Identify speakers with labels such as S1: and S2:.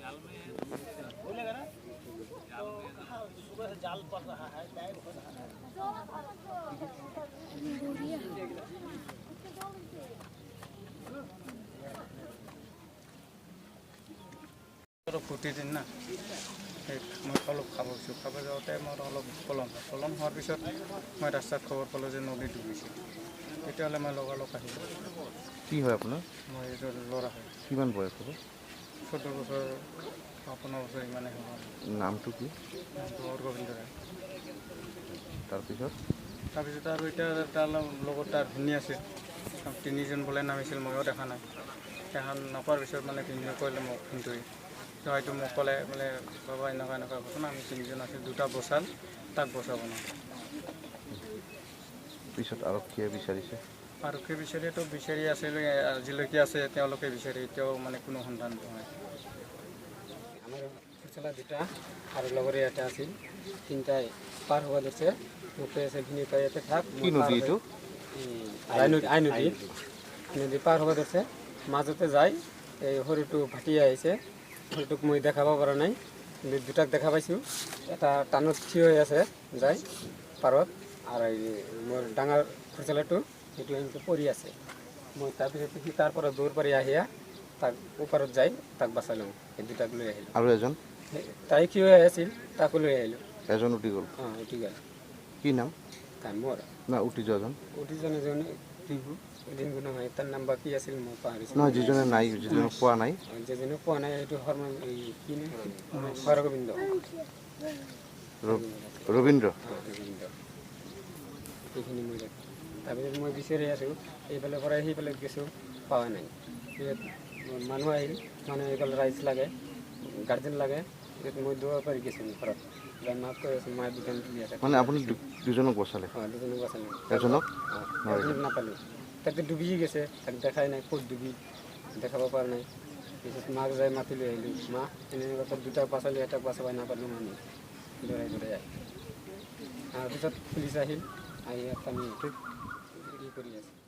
S1: बोलेगा ना तो सुबह से जाल पड़ रहा है टाइम हो रहा है ফুটি দিন না মই অলপ খাবছোঁ খাব যাওঁতে মোৰ অলপ পলম হোৱাৰ পিছত মই ৰাস্তাত খবৰ পালোঁ যে নদী ডুবিছে তেতিয়াহ'লে মই লগালগ আহিলোঁ
S2: কি হয় আপোনাৰ
S1: মই এজন ল'ৰা হয়
S2: কিমান বয়স হ'ব
S1: 14 বছৰ 15 বছৰ ইমানে হ'ব
S2: নামটো কি
S1: নামটো গোবিন্দ ৰায়
S2: তাৰপিছত
S1: আৰু এতিয়া তাৰ লগত তাৰ ভিনি আছিল তিনিজন বোলে নামিছিল ময়ো দেখা নাই দেখা নকৰাৰ পিছত মানে ভিনিয়ে ক'লে মোক ভিনটোৱে তো হয়তো মোক ক'লে বোলে বাবা এনেকুৱা ঘটনা আমি তিনিজন আছিল দুটা বচাল তাক বচাব নাই
S2: পিছত আৰক্ষীয়ে বিচাৰিছে
S1: আৰক্ষীয়ে বিচাৰি আছিল আজিলৈকে আছে তেওঁলোকে বিচাৰি এতিয়াও মানে কোনো সন্ধান নহয় আমাৰ খৰচলা দুটা আৰু লগৰে এটা আছিল তিনিটাই পাৰ হ'ব দিছে মোকে আছে ভিনি পাই ইয়াতে থাক
S2: কি নদী এইটো
S1: আই নদী পাৰ হ'ব দিছে মাজতে যায় এই সৰুটো ভাটি আহিছে সৰুটোক মই দেখাব পৰা নাই কিন্তু দুটাক দেখা পাইছোঁ এটা টানত থিয় হৈ আছে যায় পাৰত আৰু মোৰ ডাঙৰ খৰচলাটো সেইটো এনেকৈ পৰি আছে মই তাৰপিছত সি তাৰ পৰা দৌৰ পাৰি আহিয়া তাক ওপৰত যাই তাক বাচালোঁ সেই দুটাক লৈ আহিলোঁ
S2: আৰু এজন
S1: তাই থিয় হৈ আছিল তাকো লৈ আহিলোঁ
S2: এজন উটি গ'ল
S1: অঁ উঠি গ'ল
S2: কি নাম
S1: তাই মোৰ
S2: না উটি যোৱাজন
S1: উঠিজন এজন দিনগুণ নহয় তাৰ নাম বা কি আছিল মই পাহৰিছোঁ
S2: নহয় যিজনে নাই যিজনক পোৱা নাই
S1: যিজনে পোৱা নাই এইটো কি হৰগোবিন্দ
S2: ৰবীন্দ্ৰ
S1: সেইখিনি মই তাৰপিছত মই বিচাৰি আছোঁ এইফালে পৰা সেইফালে গৈছোঁ পোৱা নাই মানুহ আহিল মানে এইফালে ৰাইজ লাগে গাৰ্জেন লাগে মই দৌৰ পাৰি গৈছোঁ ঘৰত মাক কৈ আছোঁ মায়ে দোকান তুলি আছে
S2: মানে আপুনি দুজনক বচালে
S1: অঁ দুজনক বচালোঁ
S2: এজনক
S1: নাপালোঁ তাতে ডুবি গৈছে তাক দেখাই নাই ক'ত ডুবি দেখাব পৰা নাই পিছত মাক যাই মাতি লৈ আহিলোঁ মা এনেকুৱা দুটা বাচালোঁ এটা বাচাব নাপালোঁ মানুহ দৌৰাই আহি তাৰপিছত পুলিচ আহিল আহি ইয়াত আমি কৰি আছে